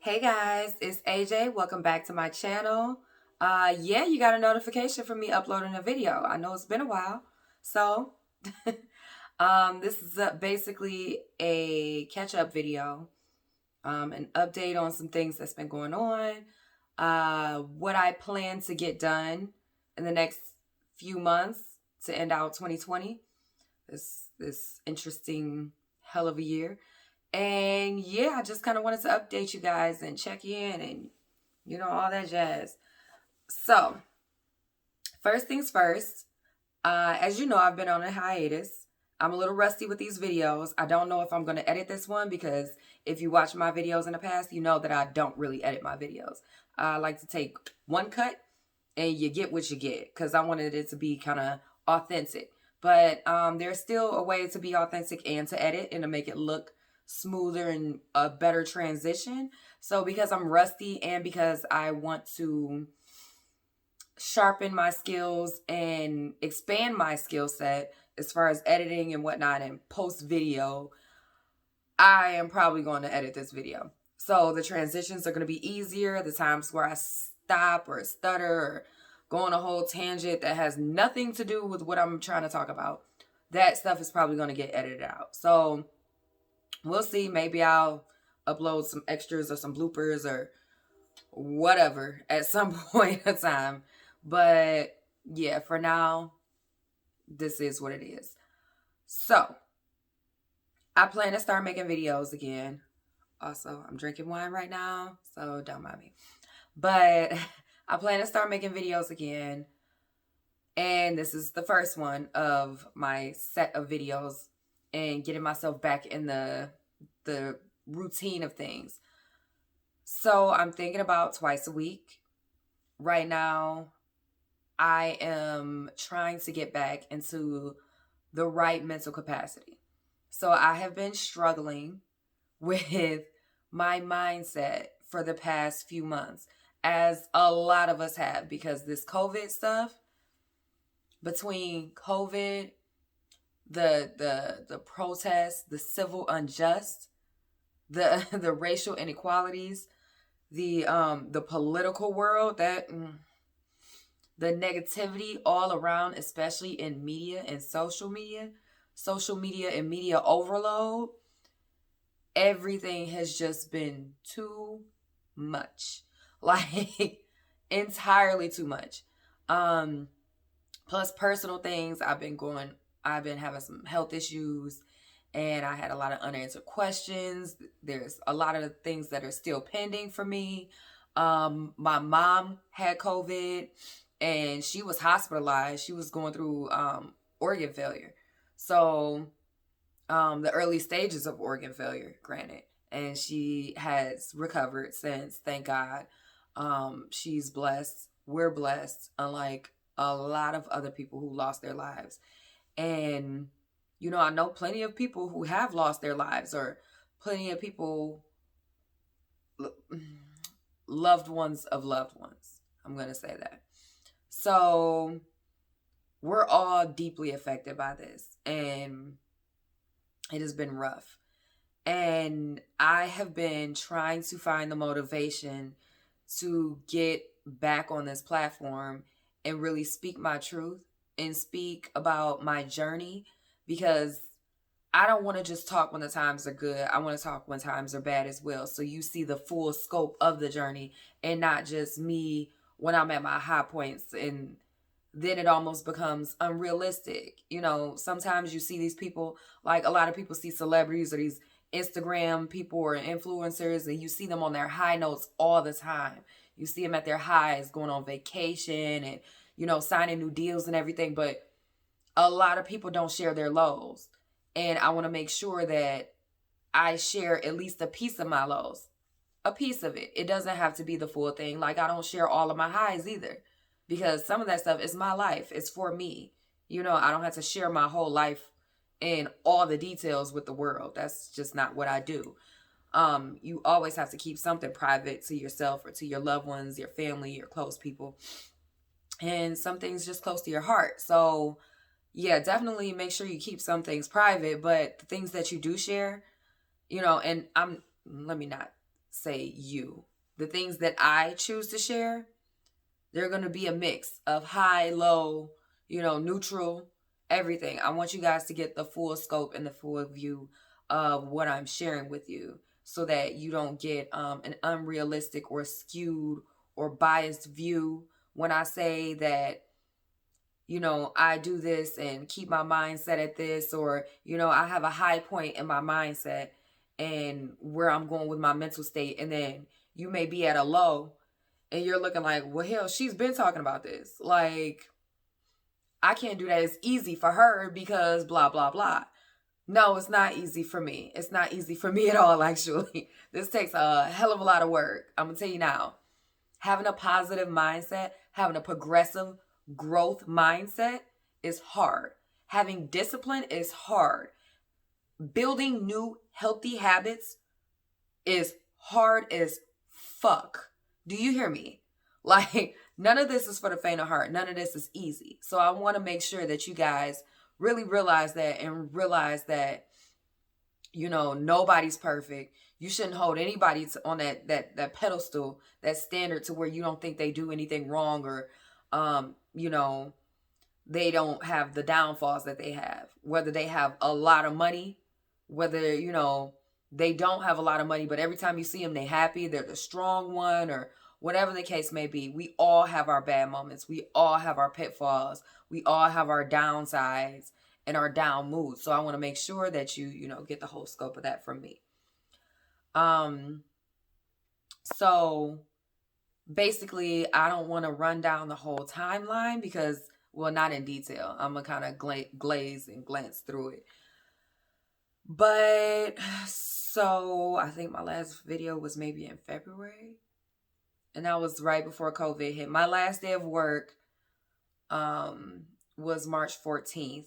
Hey guys, it's AJ. Welcome back to my channel. Yeah, you got a notification from me uploading a video. I know it's been a while. So, this is basically a catch-up video, an update on some things that's been going on, what I plan to get done in the next few months to end out 2020. This interesting hell of a year. And yeah, I just kind of wanted to update you guys and check in and, all that jazz. So, first things first, as you know, I've been on a hiatus. I'm a little rusty with these videos. I don't know if I'm going to edit this one because if you watch my videos in the past, you know that I don't really edit my videos. I like to take one cut and you get what you get because I wanted it to be kind of authentic. But there's still a way to be authentic and to edit and to make it look smoother and a better transition. So because I'm rusty and because I want to sharpen my skills and expand my skill set as far as editing and whatnot and post video, I am probably going to edit this video. So the transitions are going to be easier. The times where I stop or stutter or go on a whole tangent that has nothing to do with what I'm trying to talk about, that stuff is probably going to get edited out. So we'll see. Maybe I'll upload some extras or some bloopers or whatever at some point in time. But yeah, for now, this is what it is. So I plan to start making videos again. Also, I'm drinking wine right now, so don't mind me. But I plan to start making videos again. And this is the first one of my set of videos and getting myself back in the routine of things. So I'm thinking about twice a week. Right now, I am trying to get back into the right mental capacity. So I have been struggling with my mindset for the past few months, as a lot of us have, because this COVID stuff, between COVID, the protests, the civil unrest, the racial inequalities, the political world, that the negativity all around, especially in media and social media and media overload, everything has just been too much. Like, entirely too much. Plus personal things. I've been having some health issues and I had a lot of unanswered questions. There's a lot of things that are still pending for me. My mom had COVID and she was hospitalized. She was going through organ failure. So the early stages of organ failure, granted. And she has recovered since, thank God. She's blessed. We're blessed, unlike a lot of other people who lost their lives. And, I know plenty of people who have lost their lives, or plenty of people, loved ones of loved ones. I'm going to say that. So we're all deeply affected by this, and it has been rough. And I have been trying to find the motivation to get back on this platform and really speak my truth and speak about my journey, because I don't want to just talk when the times are good. I want to talk when times are bad as well. So you see the full scope of the journey and not just me when I'm at my high points, and then it almost becomes unrealistic. Sometimes you see these people, like a lot of people see celebrities or these Instagram people or influencers, and you see them on their high notes all the time. You see them at their highs, going on vacation and, signing new deals and everything. But a lot of people don't share their lows. And I want to make sure that I share at least a piece of my lows, a piece of it. It doesn't have to be the full thing. Like, I don't share all of my highs either, because some of that stuff is my life. It's for me. I don't have to share my whole life and all the details with the world. That's just not what I do. You always have to keep something private to yourself or to your loved ones, your family, your close people. And some things just close to your heart. So yeah, definitely make sure you keep some things private, but the things that you do share, and let me not say you. The things that I choose to share, they're going to be a mix of high, low, neutral, everything. I want you guys to get the full scope and the full view of what I'm sharing with you so that you don't get an unrealistic or skewed or biased view when I say that, I do this and keep my mindset at this, or, I have a high point in my mindset and where I'm going with my mental state. And then you may be at a low and you're looking like, well, hell, she's been talking about this. Like, I can't do that. It's easy for her because blah, blah, blah. No, it's not easy for me. It's not easy for me at all, actually. This takes a hell of a lot of work. I'm going to tell you now. Having a positive mindset, having a progressive growth mindset is hard. Having discipline is hard. Building new healthy habits is hard as fuck. Do you hear me? Like, none of this is for the faint of heart. None of this is easy. So I want to make sure that you guys really realize that, and realize that, nobody's perfect. You shouldn't hold anybody on that pedestal, that standard, to where you don't think they do anything wrong, or, they don't have the downfalls that they have. Whether they have a lot of money, whether, they don't have a lot of money, but every time you see them, they happy, they're the strong one, or whatever the case may be. We all have our bad moments. We all have our pitfalls. We all have our downsides and our down moods. So I want to make sure that you get the whole scope of that from me. So basically, I don't want to run down the whole timeline because, well, not in detail. I'm going to kind of glaze and glance through it. But so I think my last video was maybe in February. And that was right before COVID hit. My last day of work was March 14th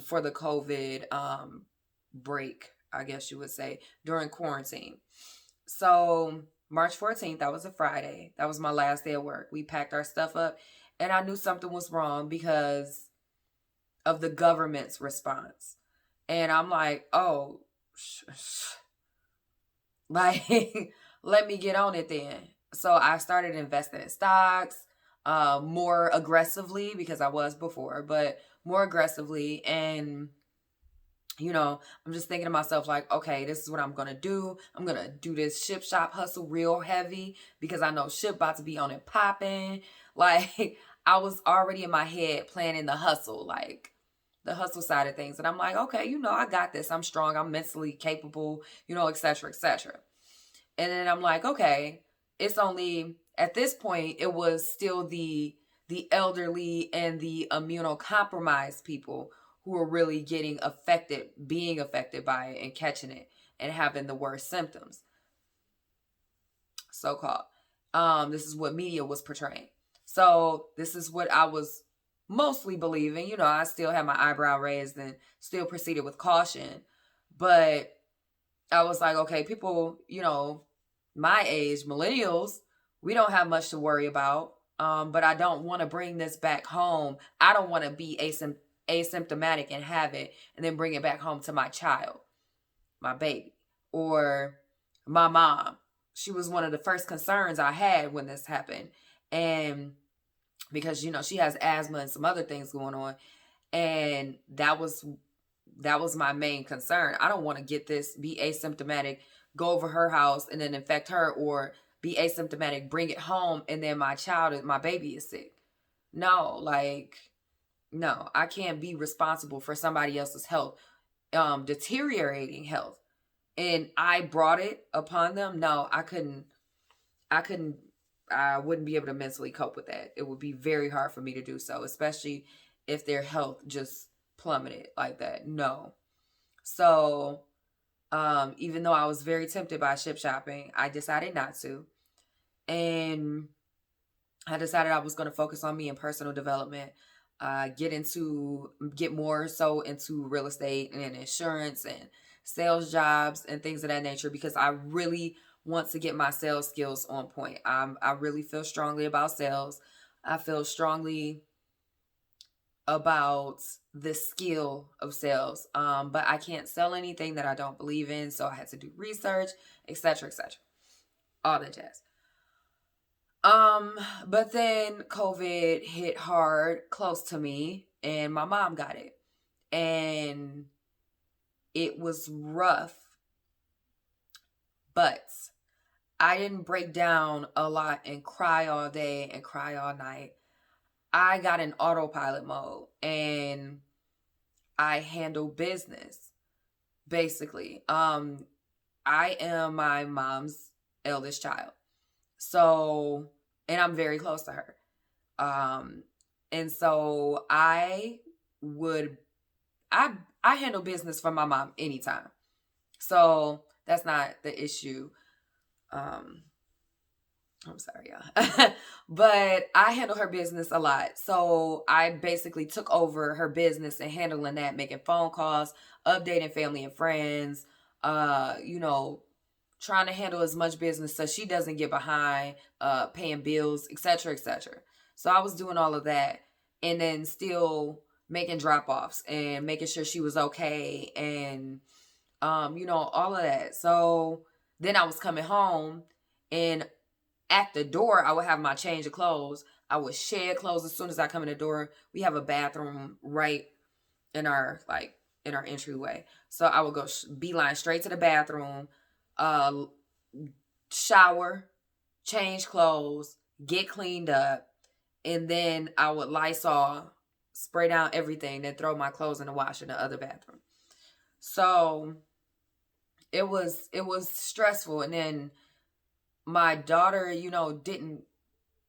for the COVID break, I guess you would say, during quarantine. So March 14th, that was a Friday. That was my last day of work. We packed our stuff up, and I knew something was wrong because of the government's response. And I'm like, oh, like, let me get on it then. So I started investing in stocks more aggressively, because I was before, but more aggressively. And, I'm just thinking to myself, like, okay, this is what I'm going to do. I'm going to do this ship shop hustle real heavy because I know ship about to be on it popping. Like, I was already in my head planning the hustle, like the hustle side of things. And I'm like, okay, I got this. I'm strong. I'm mentally capable, et cetera, et cetera. And then I'm like, okay, it's only, at this point, it was still the elderly and the immunocompromised people who were really being affected by it and catching it and having the worst symptoms, so-called. This is what media was portraying. So this is what I was mostly believing. I still had my eyebrow raised and still proceeded with caution. But I was like, okay, people, my age, millennials, we don't have much to worry about. But I don't want to bring this back home. I don't want to be asymptomatic and have it and then bring it back home to my child, my baby, or my mom. She was one of the first concerns I had when this happened. And because, she has asthma and some other things going on. And that was my main concern. I don't want to get this, be asymptomatic, go over her house and then infect her, or be asymptomatic, bring it home, and then my baby is sick. No, I can't be responsible for somebody else's health, deteriorating health. And I brought it upon them. No, I wouldn't be able to mentally cope with that. It would be very hard for me to do so, especially if their health just plummeted like that. No. So, even though I was very tempted by ship shopping, I decided not to. And I decided I was going to focus on me and personal development, get more so into real estate and insurance and sales jobs and things of that nature, because I really want to get my sales skills on point. I really feel strongly about sales. I feel strongly about the skill of sales. But I can't sell anything that I don't believe in. So I had to do research, etc., etc. all that jazz. But then COVID hit hard close to me, and my mom got it. And it was rough, but I didn't break down a lot and cry all day and cry all night. I got in autopilot mode and I handle business, basically. I am my mom's eldest child. So, and I'm very close to her. And so I handle business for my mom anytime. So that's not the issue. I'm sorry, y'all. But I handle her business a lot. So I basically took over her business and handling that, making phone calls, updating family and friends, trying to handle as much business so she doesn't get behind, paying bills, etc., etc. So I was doing all of that and then still making drop-offs and making sure she was okay and, all of that. So then I was coming home and at the door, I would have my change of clothes. I would shed clothes as soon as I come in the door. We have a bathroom right in our entryway. So I would go beeline straight to the bathroom, shower, change clothes, get cleaned up, and then I would Lysol, spray down everything, then throw my clothes in the wash in the other bathroom. So it was stressful. And then my daughter, didn't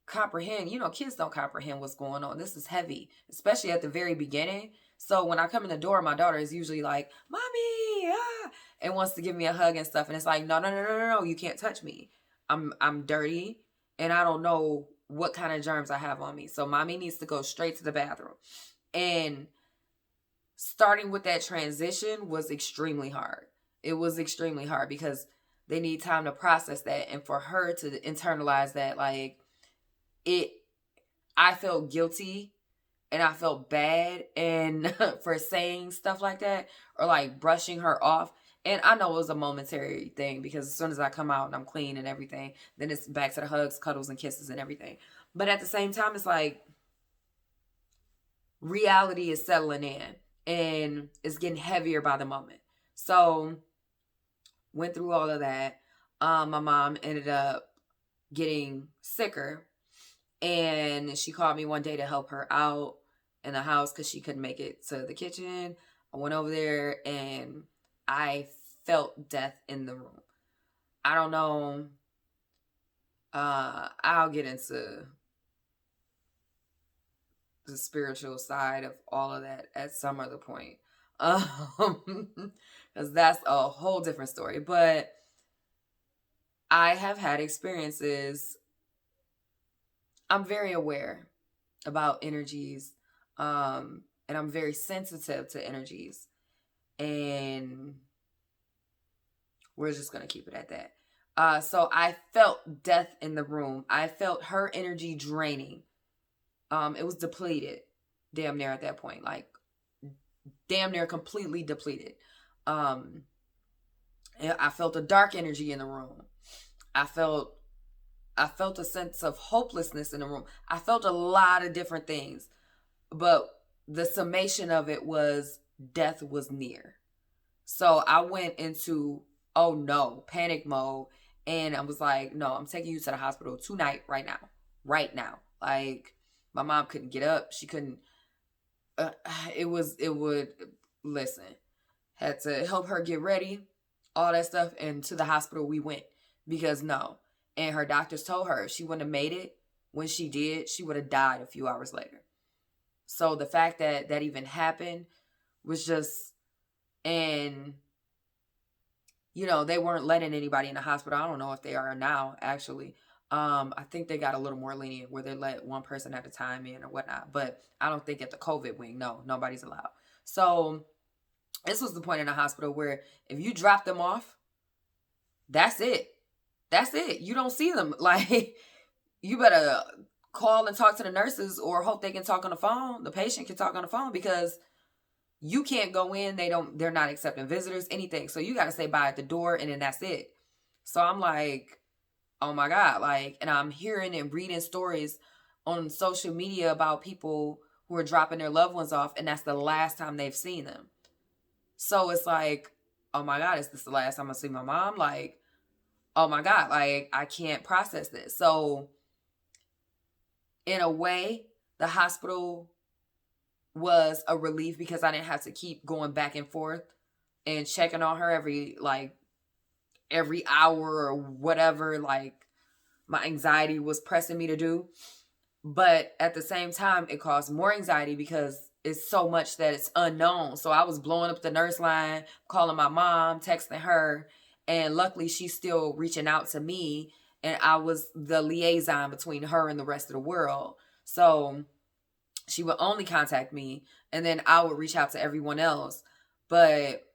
comprehend. Kids don't comprehend what's going on. This is heavy, especially at the very beginning. So when I come in the door, my daughter is usually like, "Mommy," and wants to give me a hug and stuff. And it's like, no, you can't touch me. I'm dirty, and I don't know what kind of germs I have on me. So mommy needs to go straight to the bathroom. And starting with that transition was extremely hard. It was extremely hard because they need time to process that, and for her to internalize that, I felt guilty and I felt bad and for saying stuff like that or brushing her off. And I know it was a momentary thing because as soon as I come out and I'm clean and everything, then it's back to the hugs, cuddles, and kisses and everything. But at the same time, it's reality is settling in and it's getting heavier by the moment. So went through all of that. My mom ended up getting sicker, and she called me one day to help her out in the house because she couldn't make it to the kitchen. I went over there and I felt death in the room. I don't know. I'll get into the spiritual side of all of that at some other point. Because that's a whole different story. But I have had experiences. I'm very aware about energies. And I'm very sensitive to energies. And we're just going to keep it at that. So I felt death in the room. I felt her energy draining. It was depleted damn near at that point. Damn near completely depleted. And I felt a dark energy in the room. I felt a sense of hopelessness in the room. I felt a lot of different things. But the summation of it was death was near. So I went into, oh no, panic mode. And I was like, no, I'm taking you to the hospital tonight, right now. Right now. My mom couldn't get up. She couldn't. Listen, had to help her get ready, all that stuff. And to the hospital we went because no. And her doctors told her if she wouldn't have made it when she did, she would have died a few hours later. So the fact that that even happened was just, and, they weren't letting anybody in the hospital. I don't know if they are now, actually. I think they got a little more lenient where they let one person at a time in or whatnot. But I don't think at the COVID wing, no, nobody's allowed. So this was the point in the hospital where if you drop them off, that's it. That's it. You don't see them. You better call and talk to the nurses or hope they can talk on the phone. The patient can talk on the phone because you can't go in. They're not accepting visitors, anything. So you got to say bye at the door and then that's it. So I'm like, oh my God, like, and I'm hearing and reading stories on social media about people who are dropping their loved ones off, and that's the last time they've seen them. So it's like, oh my God, is this the last time I see my mom? Like, oh my God, like, I can't process this. So in a way, the hospital was a relief because I didn't have to keep going back and forth and checking on her every hour or whatever, like my anxiety was pressing me to do. But at the same time, it caused more anxiety because it's so much that it's unknown. So I was blowing up the nurse line, calling my mom, texting her, and luckily she's still reaching out to me, and I was the liaison between her and the rest of the world. So she would only contact me, and then I would reach out to everyone else. But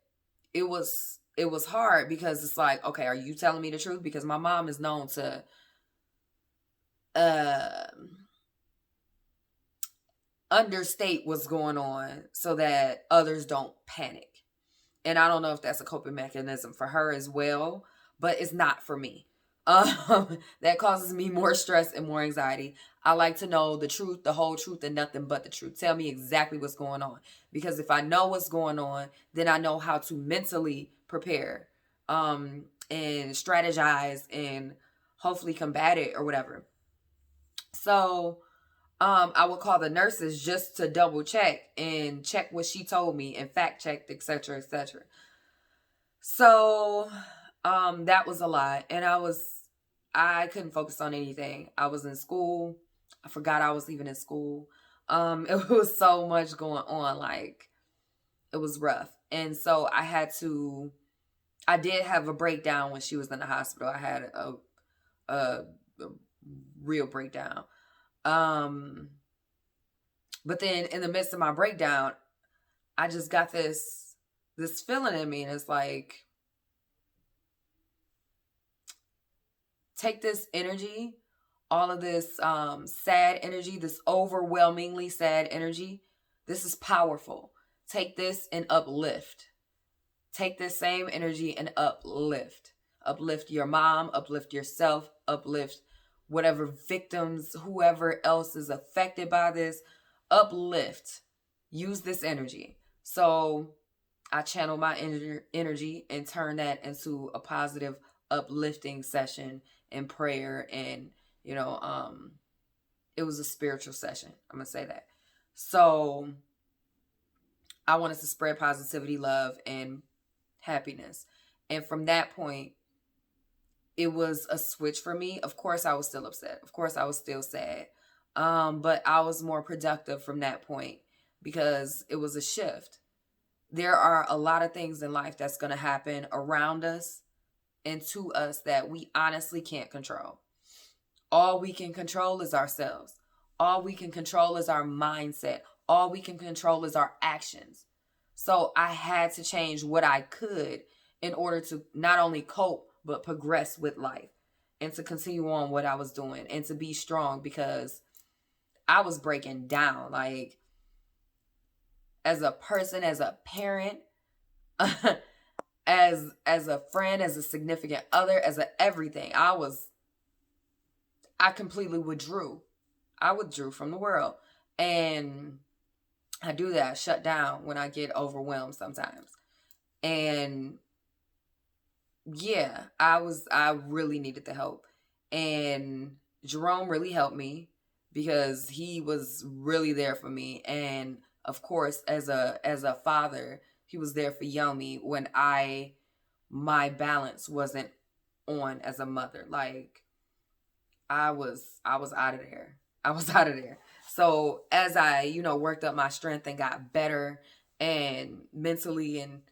it was hard because it's like, okay, are you telling me the truth? Because my mom is known to uh understate what's going on so that others don't panic. And I don't know if that's a coping mechanism for her as well, but it's not for me. That causes me more stress and more anxiety. I like to know the truth, the whole truth, and nothing but the truth. Tell me exactly what's going on. Because if I know what's going on, then I know how to mentally prepare, and strategize and hopefully combat it or whatever. So I would call the nurses just to double check and check what she told me and fact checked, etc., etc. So, that was a lot, and I couldn't focus on anything. I was in school. I forgot I was even in school. It was so much going on, like it was rough, and so I did have a breakdown when she was in the hospital. I had a real breakdown. Um, but then in the midst of my breakdown, I just got this feeling in me, and it's like, take this energy, all of this sad energy, this overwhelmingly sad energy. This is powerful. Take this and uplift. Take this same energy and uplift. Uplift your mom, uplift yourself, uplift whatever victims, whoever else is affected by this. Uplift. Use this energy. So I channel my energy and turn that into a positive, uplifting session and prayer. And, it was a spiritual session. I'm going to say that. So I wanted to spread positivity, love, and happiness. And from that point, it was a switch for me. Of course, I was still upset. Of course, I was still sad. But I was more productive from that point because it was a shift. There are a lot of things in life that's going to happen around us and to us that we honestly can't control. All we can control is ourselves. All we can control is our mindset. All we can control is our actions. So I had to change what I could in order to not only cope, but progress with life and to continue on what I was doing and to be strong because I was breaking down. Like, as a person, as a parent, as a friend, as a significant other, as a everything, I completely withdrew. I withdrew from the world. And I do that. I shut down when I get overwhelmed sometimes. And yeah, I really needed the help. And Jerome really helped me because he was really there for me. And of course, as a father, he was there for Yomi when my balance wasn't on as a mother. Like, I was out of there. I was out of there. So as I, worked up my strength and got better and mentally and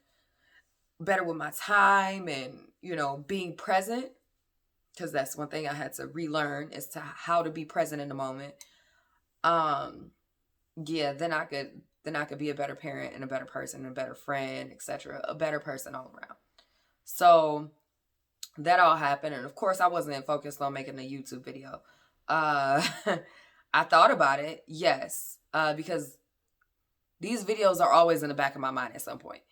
better with my time and, being present, because that's one thing I had to relearn is to how to be present in the moment. Yeah, then I could be a better parent and a better person and a better friend, etc. A better person all around. So that all happened, and of course I wasn't focused on making a YouTube video. I thought about it, yes, because these videos are always in the back of my mind at some point,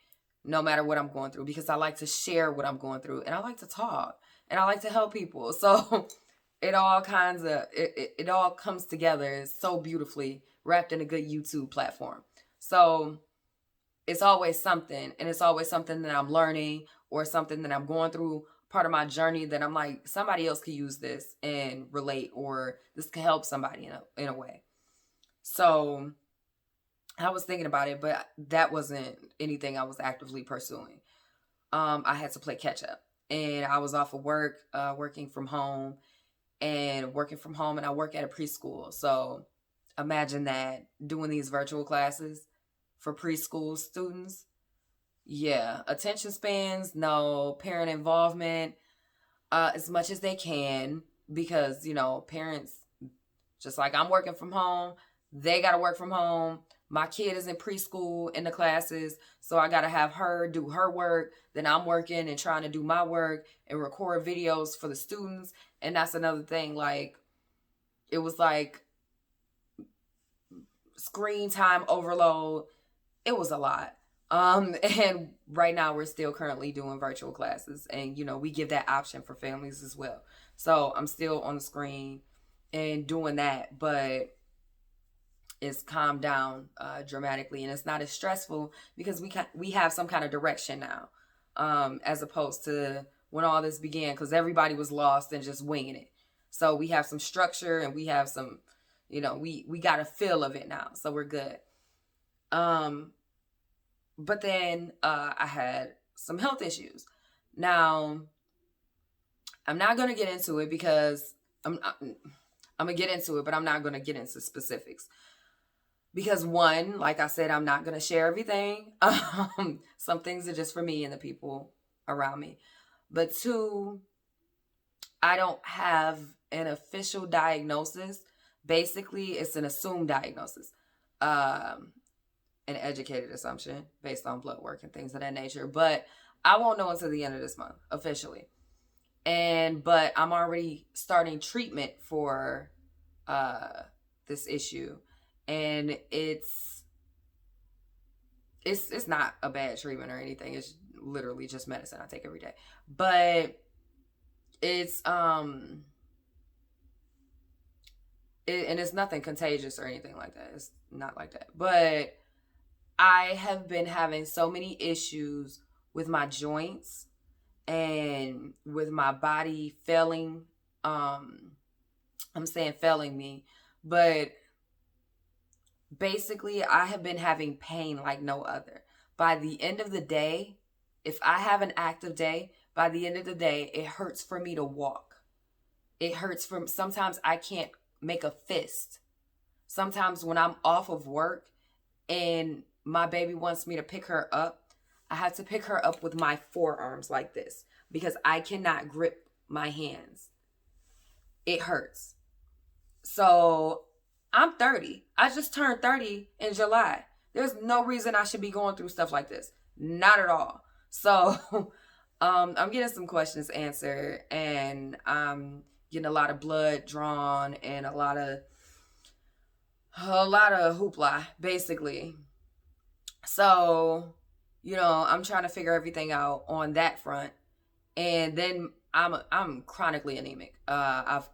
no matter what I'm going through, because I like to share what I'm going through and I like to talk. and I like to help people. So it all comes together so beautifully wrapped in a good YouTube platform. So it's always something, and it's always something that I'm learning or something that I'm going through, part of my journey that I'm like, somebody else could use this and relate, or this could help somebody in a way. So I was thinking about it, but that wasn't anything I was actively pursuing. I had to play catch up, and I was off of work, working from home, and I work at a preschool. So imagine that, doing these virtual classes for preschool students. Yeah, attention spans, no, parent involvement, as much as they can, because parents, just like I'm working from home, they got to work from home. My kid is in preschool in the classes, so I got to have her do her work. Then I'm working and trying to do my work and record videos for the students. And that's another thing. Like, it was like screen time overload. It was a lot. And right now we're still currently doing virtual classes, and we give that option for families as well. So I'm still on the screen and doing that, but it's calmed down dramatically, and it's not as stressful because we have some kind of direction now, as opposed to when all this began, because everybody was lost and just winging it. So we have some structure, and we have some, we got a feel of it now, so we're good. But then I had some health issues. Now, I'm not going to get into it because I'm going to get into it, but I'm not going to get into specifics. Because one, like I said, I'm not going to share everything. Some things are just for me and the people around me. But two, I don't have an official diagnosis. Basically, it's an assumed diagnosis. An educated assumption based on blood work and things of that nature. But I won't know until the end of this month, officially. But I'm already starting treatment for this issue. And it's not a bad treatment or anything. It's literally just medicine I take every day. But it's and it's nothing contagious or anything like that. It's not like that. But I have been having so many issues with my joints and with my body failing. I'm saying failing me, but basically I have been having pain like no other. By the end of the day, if I have an active day, by the end of the day, it hurts for me to walk. It hurts sometimes I can't make a fist. Sometimes when I'm off of work and my baby wants me to pick her up, I have to pick her up with my forearms like this because I cannot grip my hands. It hurts. So I'm 30. I just turned 30 in July. There's no reason I should be going through stuff like this. Not at all. So I'm getting some questions answered, and I'm getting a lot of blood drawn and a lot of hoopla, basically. So, I'm trying to figure everything out on that front. And then I'm chronically anemic. I've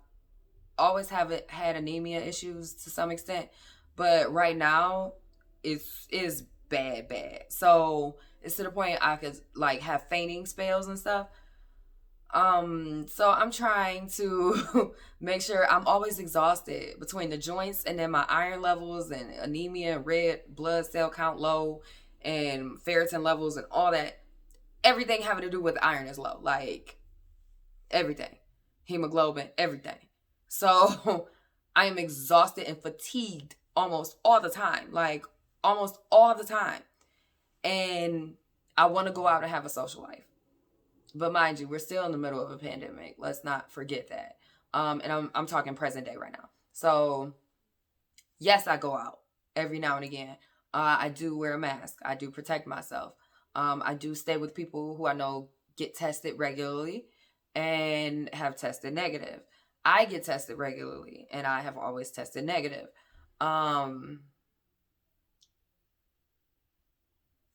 always had anemia issues to some extent, but right now is bad. So it's to the point I could like have fainting spells and stuff. So I'm trying to make sure I'm always exhausted between the joints and then my iron levels and anemia and red blood cell count low and ferritin levels and all that. Everything having to do with iron is low. Like everything. Hemoglobin, everything. So I am exhausted and fatigued almost all the time. Like almost all the time. And I want to go out and have a social life. But mind you, we're still in the middle of a pandemic. Let's not forget that. And I'm talking present day right now. So yes, I go out every now and again. I do wear a mask. I do protect myself. I do stay with people who I know get tested regularly and have tested negative. I get tested regularly, and I have always tested negative.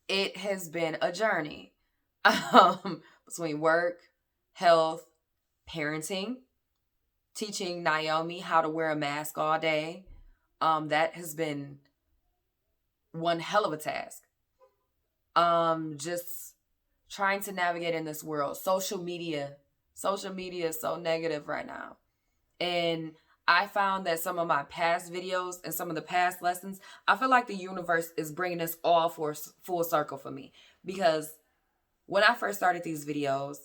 It has been a journey between work, health, parenting, teaching Naomi how to wear a mask all day. That has been one hell of a task. Just trying to navigate in this world. Social media is so negative right now. And I found that some of my past videos and some of the past lessons, I feel like the universe is bringing this all for full circle for me. Because when I first started these videos,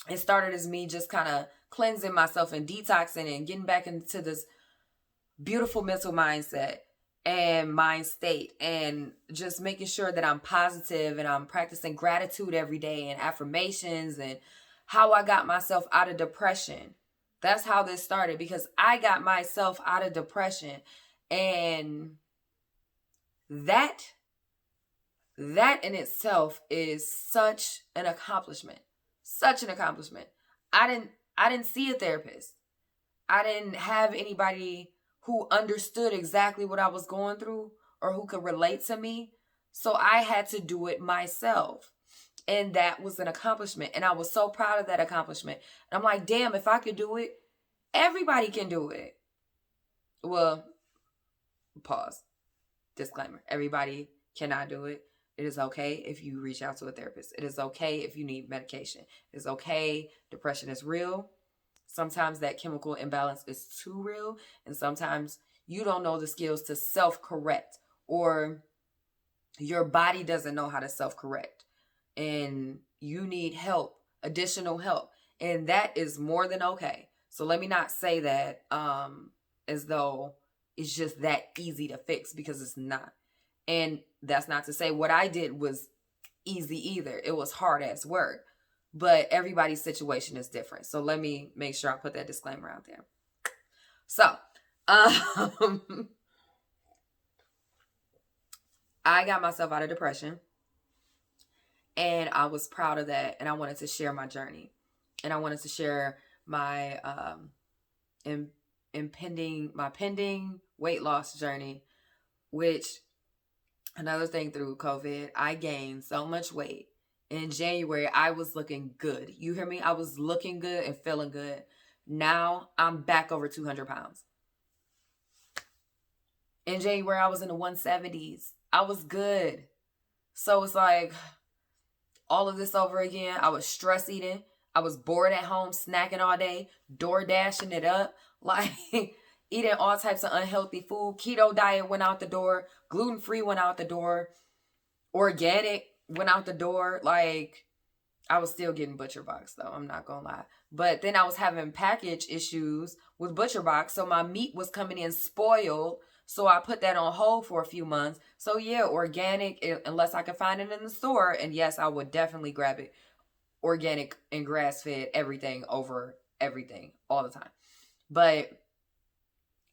it started as me just kind of cleansing myself and detoxing and getting back into this beautiful mental mindset and mind state, and just making sure that I'm positive and I'm practicing gratitude every day and affirmations, and how I got myself out of depression. That's how this started, because I got myself out of depression, and that in itself is such an accomplishment. Such an accomplishment. I didn't see a therapist. I didn't have anybody who understood exactly what I was going through or who could relate to me. So I had to do it myself. And that was an accomplishment. And I was so proud of that accomplishment. And I'm like, damn, if I could do it, everybody can do it. Well, pause. Disclaimer. Everybody cannot do it. It is okay if you reach out to a therapist. It is okay if you need medication. It is okay. Depression is real. Sometimes that chemical imbalance is too real. And sometimes you don't know the skills to self-correct, or your body doesn't know how to self-correct. And you need help, additional help. And that is more than okay. So let me not say that as though it's just that easy to fix, because it's not. And that's not to say what I did was easy either. It was hard ass work. But everybody's situation is different. So let me make sure I put that disclaimer out there. So, I got myself out of depression. And I was proud of that. And I wanted to share my journey. And I wanted to share my pending weight loss journey. Which, another thing through COVID, I gained so much weight. In January, I was looking good. You hear me? I was looking good and feeling good. Now, I'm back over 200 pounds. In January, I was in the 170s. I was good. So it's like all of this over again. I was stress eating. I was bored at home, snacking all day, door dashing it up, like eating all types of unhealthy food. Keto diet went out the door. Gluten-free went out the door. Organic went out the door. Like, I was still getting ButcherBox though, I'm not gonna lie. But then I was having package issues with ButcherBox, so my meat was coming in spoiled. So I put that on hold for a few months. So yeah, organic, unless I could find it in the store. And yes, I would definitely grab it. Organic and grass-fed, everything over everything all the time. But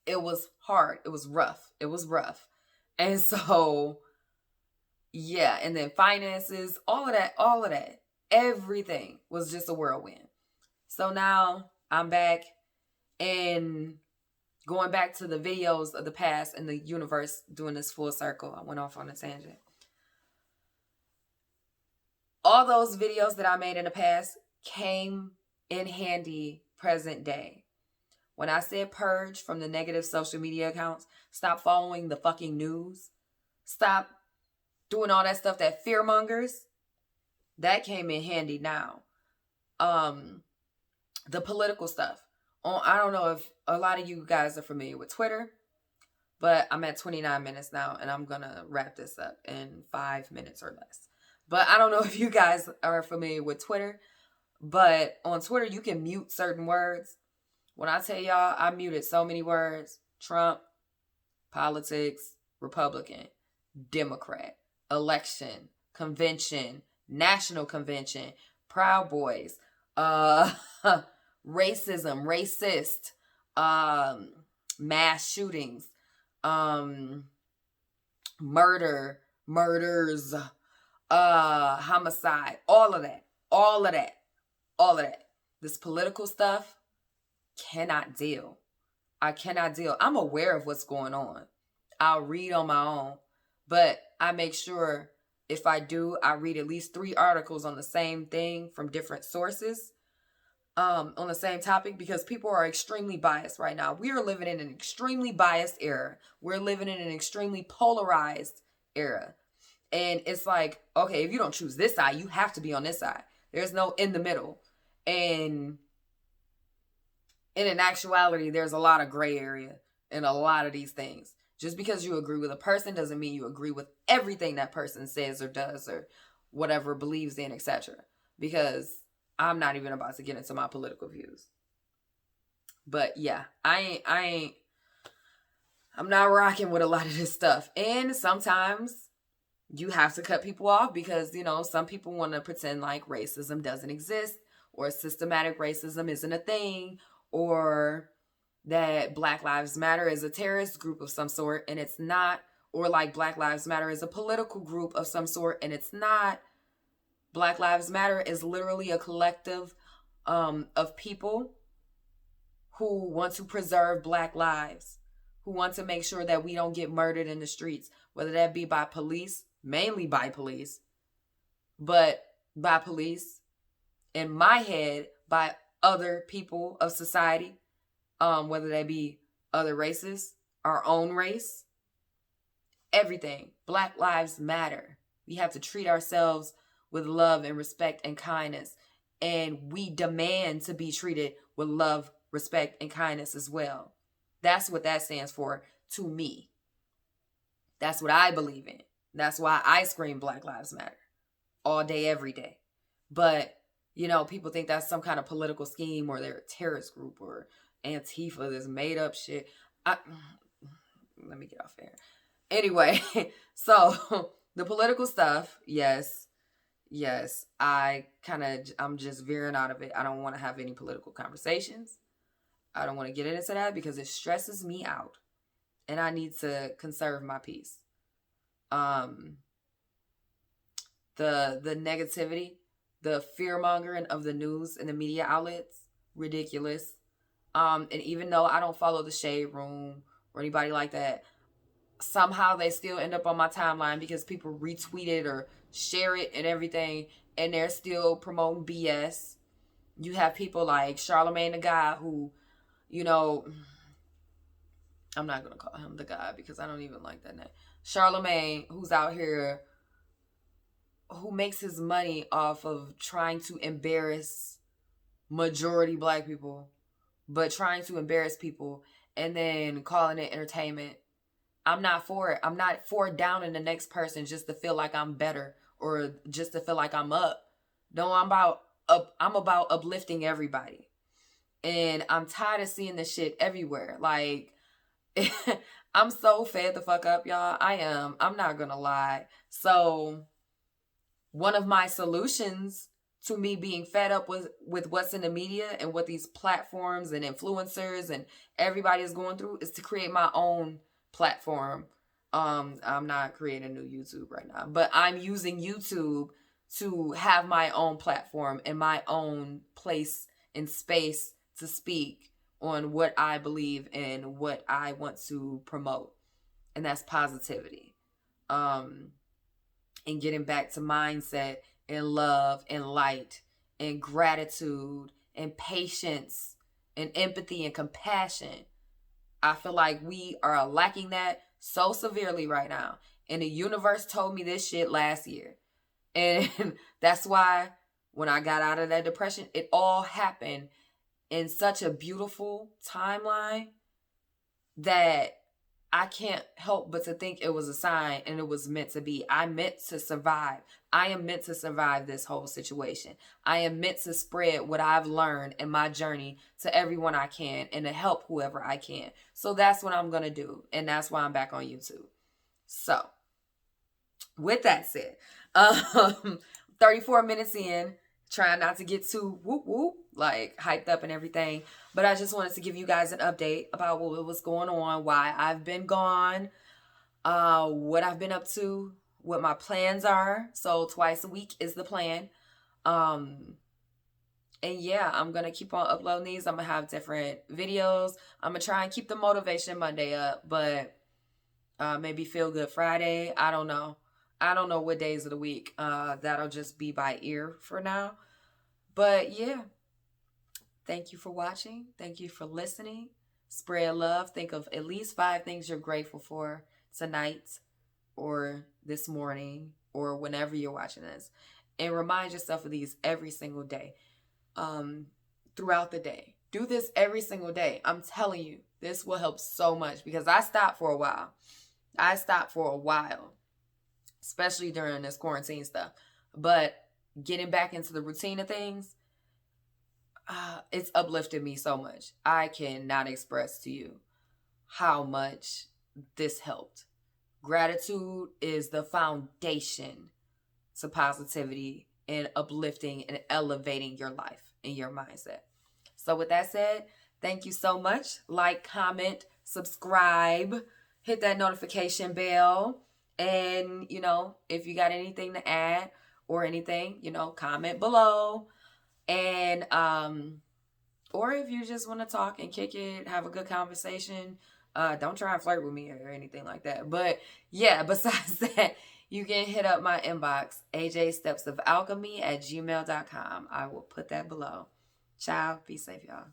it was hard. It was rough. And so, yeah. And then finances, all of that. Everything was just a whirlwind. So now I'm back, and going back to the videos of the past and the universe doing this full circle. I went off on a tangent. All those videos that I made in the past came in handy present day. When I said purge from the negative social media accounts, stop following the fucking news, stop doing all that stuff that fear mongers, that came in handy now. The political stuff. I don't know if a lot of you guys are familiar with Twitter, but I'm at 29 minutes now, and I'm going to wrap this up in 5 minutes or less. But I don't know if you guys are familiar with Twitter, but on Twitter, you can mute certain words. When I tell y'all, I muted so many words: Trump, politics, Republican, Democrat, election, convention, national convention, Proud Boys, racism, racist, mass shootings, murders, homicide, all of that. This political stuff, cannot deal. I cannot deal. I'm aware of what's going on. I'll read on my own, but I make sure if I do, I read at least 3 articles on the same thing from different sources. on the same topic, because people are extremely biased right now. We are living in an extremely biased era. We're living in an extremely polarized era. And it's like, okay, if you don't choose this side, you have to be on this side. There's no in the middle. And in actuality, there's a lot of gray area in a lot of these things. Just because you agree with a person doesn't mean you agree with everything that person says or does or whatever believes in, etc. Because I'm not even about to get into my political views. But yeah, I'm not rocking with a lot of this stuff. And sometimes you have to cut people off because, some people want to pretend like racism doesn't exist, or systematic racism isn't a thing, or that Black Lives Matter is a terrorist group of some sort, and it's not, or like Black Lives Matter is a political group of some sort, and it's not. Black Lives Matter is literally a collective of people who want to preserve Black lives, who want to make sure that we don't get murdered in the streets, whether that be by police, mainly by police, but by police, in my head, by other people of society, whether that be other races, our own race, everything. Black lives matter. We have to treat ourselves with love and respect and kindness. And we demand to be treated with love, respect, and kindness as well. That's what that stands for to me. That's what I believe in. That's why I scream Black Lives Matter all day, every day. But, people think that's some kind of political scheme, or they're a terrorist group, or Antifa, this made up shit. Let me get off air. Anyway, so the political stuff, yes, I'm just veering out of it. I don't want to have any political conversations. I don't want to get into that because it stresses me out, and I need to conserve my peace. The negativity, the fear mongering of the news and the media outlets, ridiculous. And even though I don't follow the Shade Room or anybody like that, somehow they still end up on my timeline because people retweet it or share it and everything, and they're still promoting BS. You have people like Charlemagne the God, who, I'm not going to call him the God because I don't even like that name. Charlemagne, who's out here, who makes his money off of trying to embarrass majority Black people, but trying to embarrass people and then calling it entertainment. I'm not for it. I'm not for downing the next person just to feel like I'm better or just to feel like I'm up. No, I'm about uplifting everybody. And I'm tired of seeing this shit everywhere. Like, I'm so fed the fuck up, y'all. I am. I'm not gonna lie. So one of my solutions to me being fed up with what's in the media and what these platforms and influencers and everybody is going through is to create my own platform. I'm not creating a new YouTube right now, but I'm using YouTube to have my own platform and my own place and space to speak on what I believe and what I want to promote. And that's positivity. And getting back to mindset and love and light and gratitude and patience and empathy and compassion. I feel like we are lacking that so severely right now. And the universe told me this shit last year. And that's why when I got out of that depression, it all happened in such a beautiful timeline that I can't help but to think it was a sign and it was meant to be. I meant to survive. I am meant to survive this whole situation. I am meant to spread what I've learned in my journey to everyone I can and to help whoever I can. So that's what I'm going to do. And that's why I'm back on YouTube. So with that said, 34 minutes in, trying not to get too whoop whoop, like hyped up and everything. But I just wanted to give you guys an update about what was going on, why I've been gone, what I've been up to, what my plans are. So twice a week is the plan. And yeah, I'm going to keep on uploading these. I'm going to have different videos. I'm going to try and keep the Motivation Monday up, but maybe Feel Good Friday. I don't know. I don't know what days of the week. That'll just be by ear for now. But yeah, Thank you for watching. Thank you for listening. Spread love. Think of at least 5 things you're grateful for tonight or this morning or whenever you're watching this. And remind yourself of these every single day, throughout the day. Do this every single day. I'm telling you, this will help so much because I stopped for a while. Especially during this quarantine stuff. But getting back into the routine of things, it's uplifted me so much. I cannot express to you how much this helped. Gratitude is the foundation to positivity and uplifting and elevating your life and your mindset. So with that said, thank you so much. Like, comment, subscribe, hit that notification bell. And, if you got anything to add or anything, comment below. And, or if you just want to talk and kick it, have a good conversation, don't try and flirt with me or anything like that. But yeah, besides that, you can hit up my inbox, ajstepsofalchemy@gmail.com. I will put that below. Ciao. Be safe, y'all.